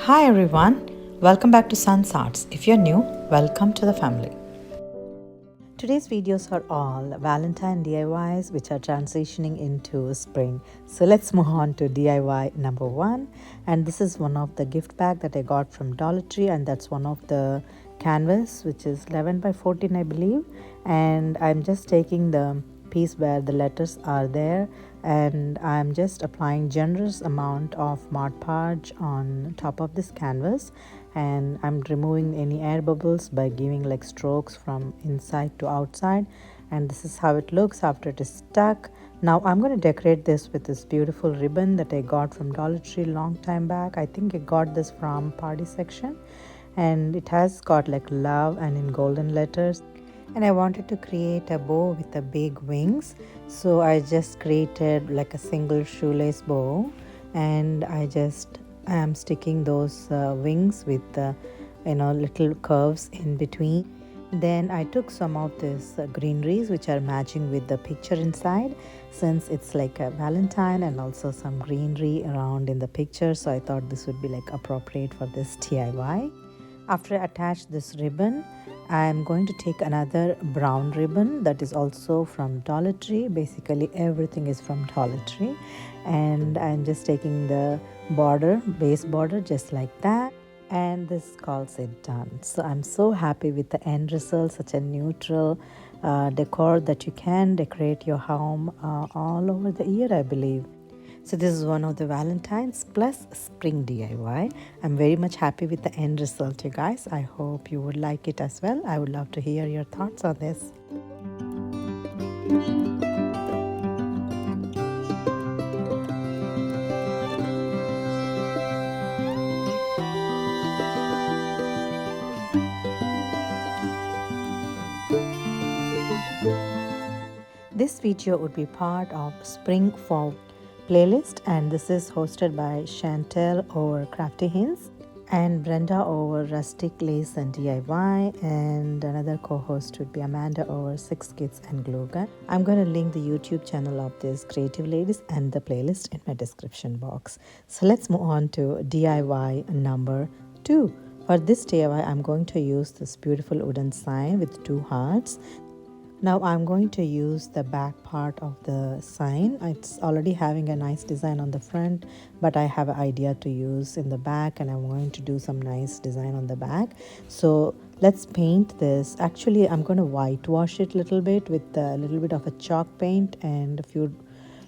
Hi everyone, welcome back to Sun's Arts. If you're new, welcome to the family. Today's videos are all Valentine DIYs which are transitioning into spring. So let's move on to DIY number 1, and this is one of the gift bag that I got from Dollar Tree, and that's one of the canvas which is 11 by 14 I believe, and I'm just taking the piece where the letters are there and I'm just applying generous amount of Mod Podge on top of this canvas, and I'm removing any air bubbles by giving like strokes from inside to outside, and this is how it looks after it is stuck. Now I'm going to decorate this with this beautiful ribbon that I got from Dollar Tree long time back. I think I got this from party section, and it has got like love and in golden letters, and I wanted to create a bow with the big wings, so I just created like a single shoelace bow, and I am sticking those wings with little curves in between. Then I took some of these greeneries which are matching with the picture inside, since it's like a Valentine and also some greenery around in the picture, so I thought this would be like appropriate for this DIY. After I attach this ribbon, I am going to take another brown ribbon that is also from Dollar Tree. Basically everything is from Dollar Tree, and I'm just taking the base border just like that, and this calls it done. So I'm so happy with the end result, such a neutral decor that you can decorate your home all over the year, I believe. So this is one of the Valentine's plus spring DIY. I'm very much happy with the end result, you guys. I hope you would like it as well. I would love to hear your thoughts on this. This video would be part of Spring Fall playlist, and this is hosted by Chantel over Crafty Hints and Brenda over Rustic Lace and DIY, and another co-host would be Amanda over Six Kids and Glue Gun. I'm going to link the YouTube channel of these creative ladies and the playlist in my description box. So let's move on to DIY number 2. For this DIY, I'm going to use this beautiful wooden sign with 2 hearts. Now I'm going to use the back part of the sign. It's already having a nice design on the front, but I have an idea to use in the back, and I'm going to do some nice design on the back. So let's paint this. Actually, I'm going to whitewash it a little bit with a little bit of a chalk paint and a few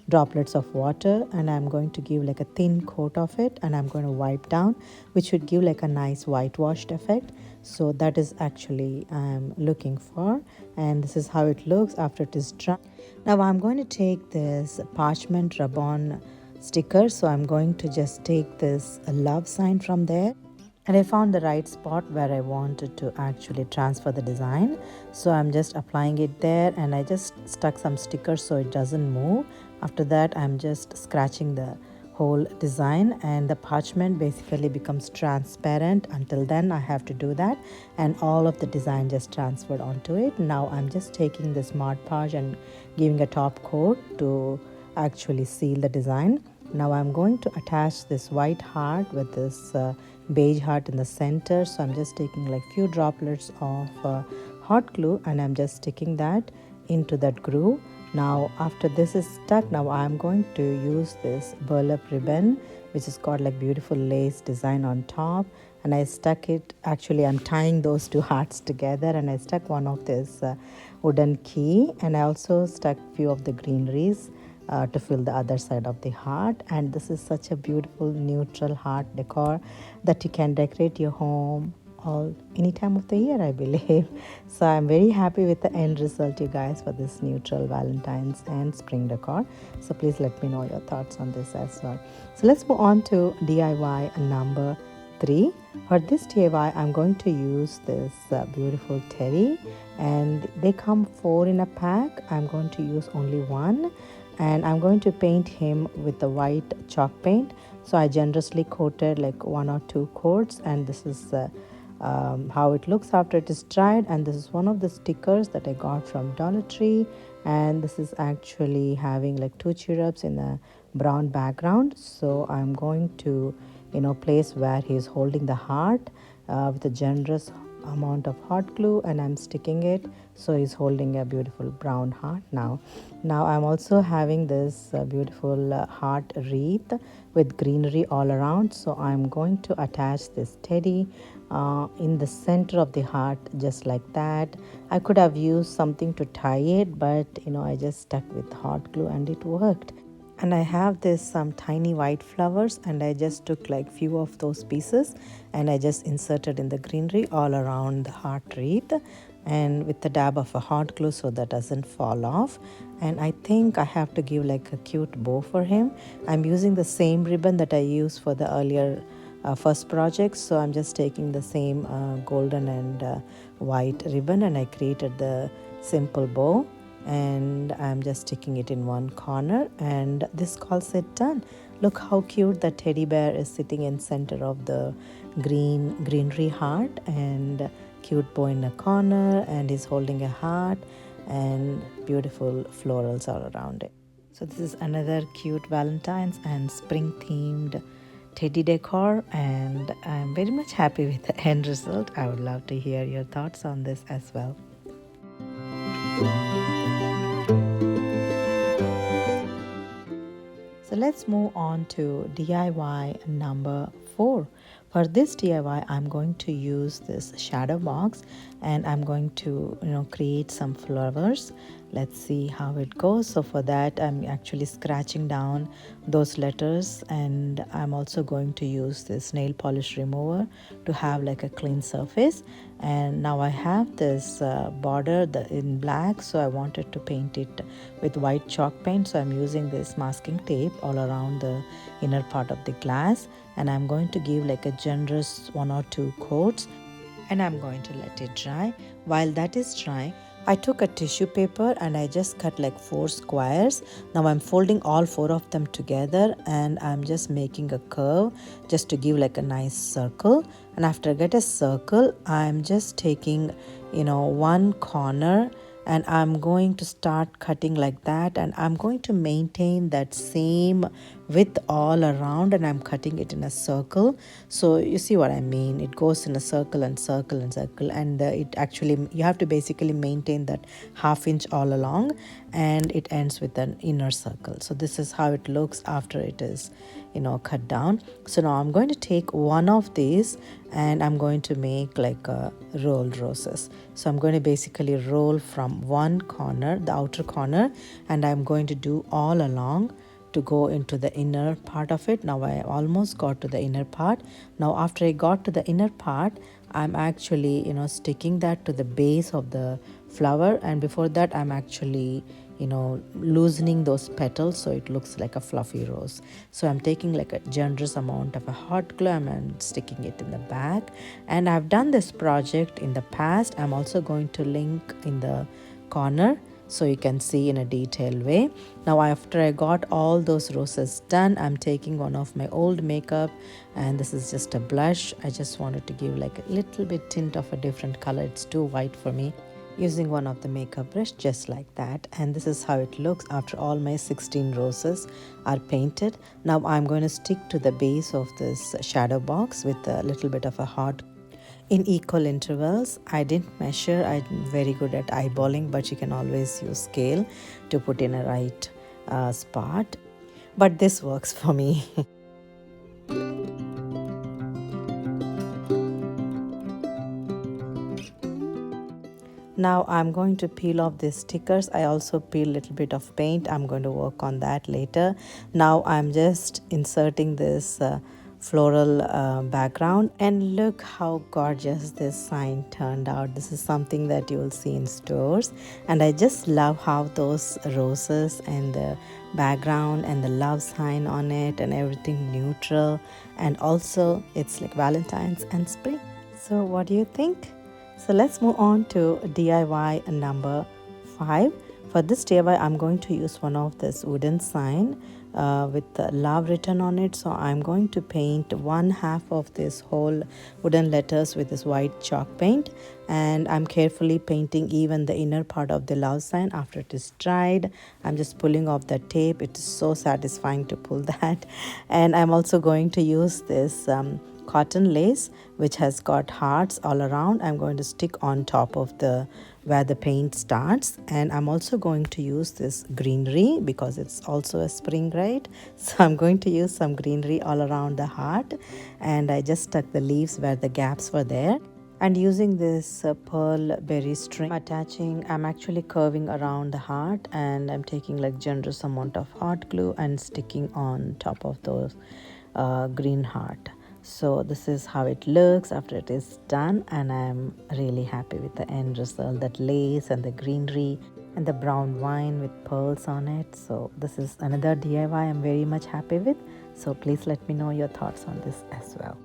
droplets of water, and I'm going to give like a thin coat of it, and I'm going to wipe down, which would give like a nice whitewashed effect. So that is actually I'm looking for, and this is how it looks after it is dry. Now I'm going to take this parchment rub-on sticker, so I'm going to just take this love sign from there, and I found the right spot where I wanted to actually transfer the design. So I'm just applying it there, and I just stuck some stickers so it doesn't move. After that, I'm just scratching the whole design, and the parchment basically becomes transparent. Until then I have to do that, and all of the design just transferred onto it. Now I'm just taking this Mod Podge and giving a top coat to actually seal the design. Now I'm going to attach this white heart with this beige heart in the center, so I'm just taking like few droplets of hot glue, and I'm just sticking that into that groove. Now after this is stuck, now I'm going to use this burlap ribbon which has got like beautiful lace design on top, and I stuck it. Actually I'm tying those 2 hearts together, and I stuck one of this wooden key, and I also stuck few of the greeneries to fill the other side of the heart. And this is such a beautiful neutral heart decor that you can decorate your home all any time of the year, I believe. So I'm very happy with the end result, you guys, for this neutral Valentine's and spring decor. So please let me know your thoughts on this as well. So let's move on to DIY number 3. For this DIY, I'm going to use this beautiful teddy, and they come 4 in a pack. I'm going to use only 1, and I'm going to paint him with the white chalk paint. So I generously coated like 1 or 2 coats, and this is how it looks after it is dried. And this is one of the stickers that I got from Dollar Tree, and this is actually having like 2 cherubs in a brown background. So I'm going to place where he's holding the heart with a generous amount of hot glue, and I'm sticking it so he's holding a beautiful brown heart. Now I'm also having this beautiful heart wreath with greenery all around, so I'm going to attach this teddy in the center of the heart, just like that. I could have used something to tie it, but I just stuck with hot glue and it worked. And I have this some tiny white flowers, and I just took like few of those pieces and I just inserted in the greenery all around the heart wreath, and with the dab of a hot glue so that doesn't fall off. And I think I have to give like a cute bow for him. I'm using the same ribbon that I used for the earlier first project, so I'm just taking the same golden and white ribbon, and I created the simple bow, and I'm just sticking it in one corner, and this calls it done. Look how cute the teddy bear is sitting in center of the greenery heart, and cute bow in a corner, and he's holding a heart, and beautiful florals all around it. So this is another cute Valentine's and spring themed teddy decor, and I'm very much happy with the end result. I would love to hear your thoughts on this as well. So let's move on to DIY number 4. For this DIY, I'm going to use this shadow box, and I'm going to create some flowers. Let's see how it goes. So for that, I'm actually scratching down those letters, and I'm also going to use this nail polish remover to have like a clean surface. And now I have this border in black, so I wanted to paint it with white chalk paint, so I'm using this masking tape all around the inner part of the glass, and I'm going to give like a generous 1 or 2 coats, and I'm going to let it dry. While that is drying, I took a tissue paper and I just cut like 4 squares. Now I'm folding all 4 of them together, and I'm just making a curve just to give like a nice circle. And after I get a circle, I'm just taking one corner, and I'm going to start cutting like that, and I'm going to maintain that same width all around, and I'm cutting it in a circle. So you see what I mean, it goes in a circle and circle and circle, and it actually, you have to basically maintain that ½ inch all along, and it ends with an inner circle. So this is how it looks after it is cut down. So now I'm going to take one of these, and I'm going to make like a rolled roses. So I'm going to basically roll from one corner, the outer corner, and I'm going to do all along to go into the inner part of it. Now I almost got to the inner part. Now after I got to the inner part, I'm actually sticking that to the base of the flower, and before that I'm actually loosening those petals so it looks like a fluffy rose. So I'm taking like a generous amount of a hot glue and sticking it in the back, and I've done this project in the past. I'm also going to link in the corner so you can see in a detailed way. Now after I got all those roses done, I'm taking one of my old makeup, and this is just a blush. I just wanted to give like a little bit tint of a different color. It's too white for me. Using one of the makeup brush just like that, and this is how it looks after all my 16 roses are painted. Now I'm going to stick to the base of this shadow box with a little bit of a hot in equal intervals. I didn't measure, I'm very good at eyeballing, but you can always use scale to put in a right spot, but this works for me. Now I'm going to peel off these stickers. I also peel a little bit of paint. I'm going to work on that later. Now I'm just inserting this floral background, and look how gorgeous this sign turned out. This is something that you will see in stores, and I just love how those roses and the background and the love sign on it and everything neutral, and also it's like Valentine's and spring. So what do you think? So let's move on to DIY number 5. For this DIY, I'm going to use one of this wooden sign with love written on it. So I'm going to paint one half of this whole wooden letters with this white chalk paint, and I'm carefully painting even the inner part of the love sign. After it is dried, I'm just pulling off the tape. It is so satisfying to pull that. And I'm also going to use this cotton lace which has got hearts all around. I'm going to stick on top of the where the paint starts, and I'm also going to use this greenery because it's also a spring, right? So I'm going to use some greenery all around the heart, and I just stuck the leaves where the gaps were there. And using this pearl berry string attaching, I'm actually curving around the heart, and I'm taking like generous amount of hot glue and sticking on top of those green heart. So this is how it looks after it is done, and I'm really happy with the end result, that lace and the greenery and the brown wine with pearls on it. So this is another DIY I'm very much happy with. So please let me know your thoughts on this as well.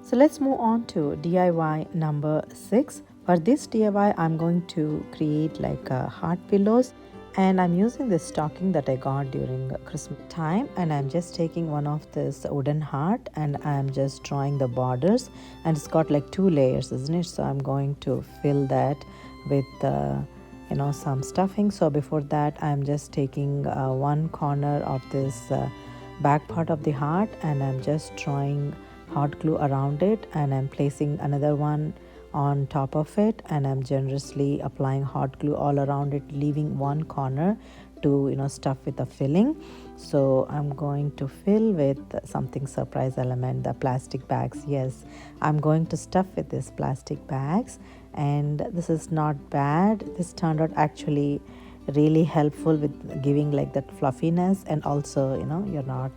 So let's move on to DIY number 6. For this DIY, I'm going to create like heart pillows, and I'm using this stocking that I got during Christmas time, and I'm just taking one of this wooden heart and I'm just drawing the borders, and it's got like 2 layers, isn't it? So I'm going to fill that with some stuffing. So before that, I'm just taking one corner of this back part of the heart, and I'm just drawing hot glue around it, and I'm placing another one on top of it, and I'm generously applying hot glue all around it, leaving one corner to stuff with a filling. So I'm going to fill with something surprise element, the plastic bags. Yes, I'm going to stuff with these plastic bags, and this is not bad. This turned out actually really helpful with giving like that fluffiness, and also you're not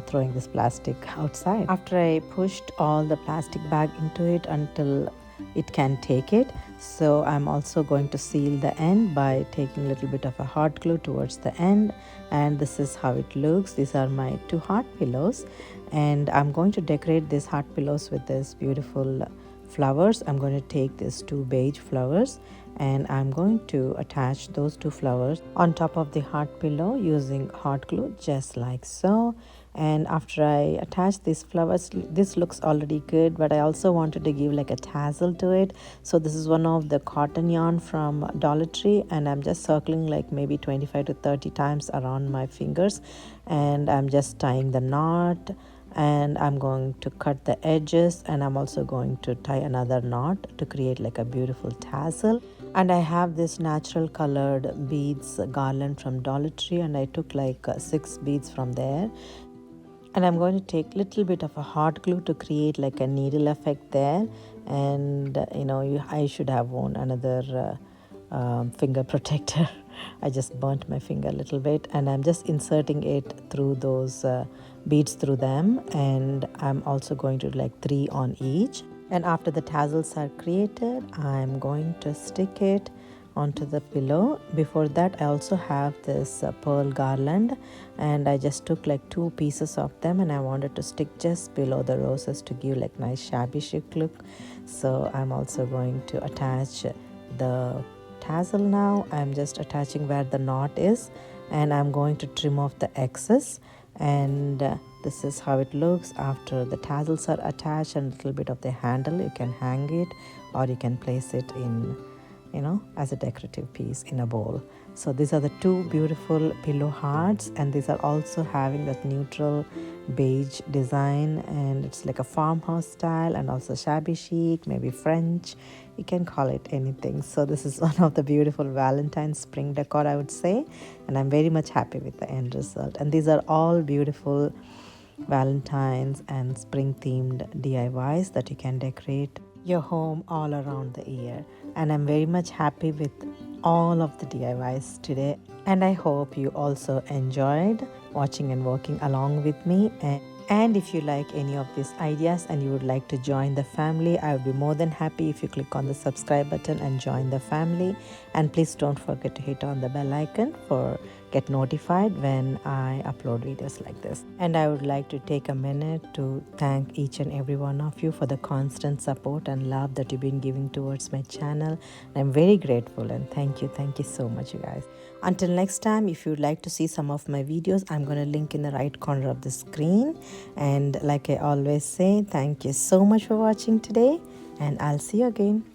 throwing this plastic outside. After I pushed all the plastic bag into it until it can take it, so I'm also going to seal the end by taking a little bit of a hot glue towards the end, and this is how it looks. These are my 2 heart pillows, and I'm going to decorate these heart pillows with this beautiful flowers. I'm going to take these 2 beige flowers, and I'm going to attach those 2 flowers on top of the heart pillow using hot glue, just like so. And after I attach these flowers, this looks already good, but I also wanted to give like a tassel to it. So this is one of the cotton yarn from Dollar Tree, and I'm just circling like maybe 25 to 30 times around my fingers, and I'm just tying the knot, and I'm going to cut the edges, and I'm also going to tie another knot to create like a beautiful tassel. And I have this natural colored beads garland from Dollar Tree, and I took like 6 beads from there, and I'm going to take little bit of a hot glue to create like a needle effect there. And I should have worn another finger protector. I just burnt my finger a little bit, and I'm just inserting it through those beads through them, and I'm also going to do like 3 on each. And after the tassels are created, I'm going to stick it onto the pillow. Before that, I also have this pearl garland, and I just took like 2 pieces of them, and I wanted to stick just below the roses to give like nice shabby chic look. So I'm also going to attach the tassel now. I'm just attaching where the knot is, and I'm going to trim off the excess, and this is how it looks after the tassels are attached, and a little bit of the handle. You can hang it, or you can place it in as a decorative piece in a bowl. So these are the 2 beautiful pillow hearts, and these are also having that neutral beige design, and it's like a farmhouse style and also shabby chic, maybe French. You can call it anything. So this is one of the beautiful Valentine's spring decor, I would say, and I'm very much happy with the end result. And these are all beautiful Valentine's and spring themed DIYs that you can decorate your home all around the year. And I'm very much happy with all of the DIYs today, and I hope you also enjoyed watching and working along with me. And And if you like any of these ideas and you would like to join the family, I would be more than happy if you click on the subscribe button and join the family. And please don't forget to hit on the bell icon for get notified when I upload videos like this. And I would like to take a minute to thank each and every one of you for the constant support and love that you've been giving towards my channel. I'm very grateful and thank you so much, you guys. Until next time, if you'd like to see some of my videos, I'm going to link in the right corner of the screen. And like I always say, thank you so much for watching today, and I'll see you again.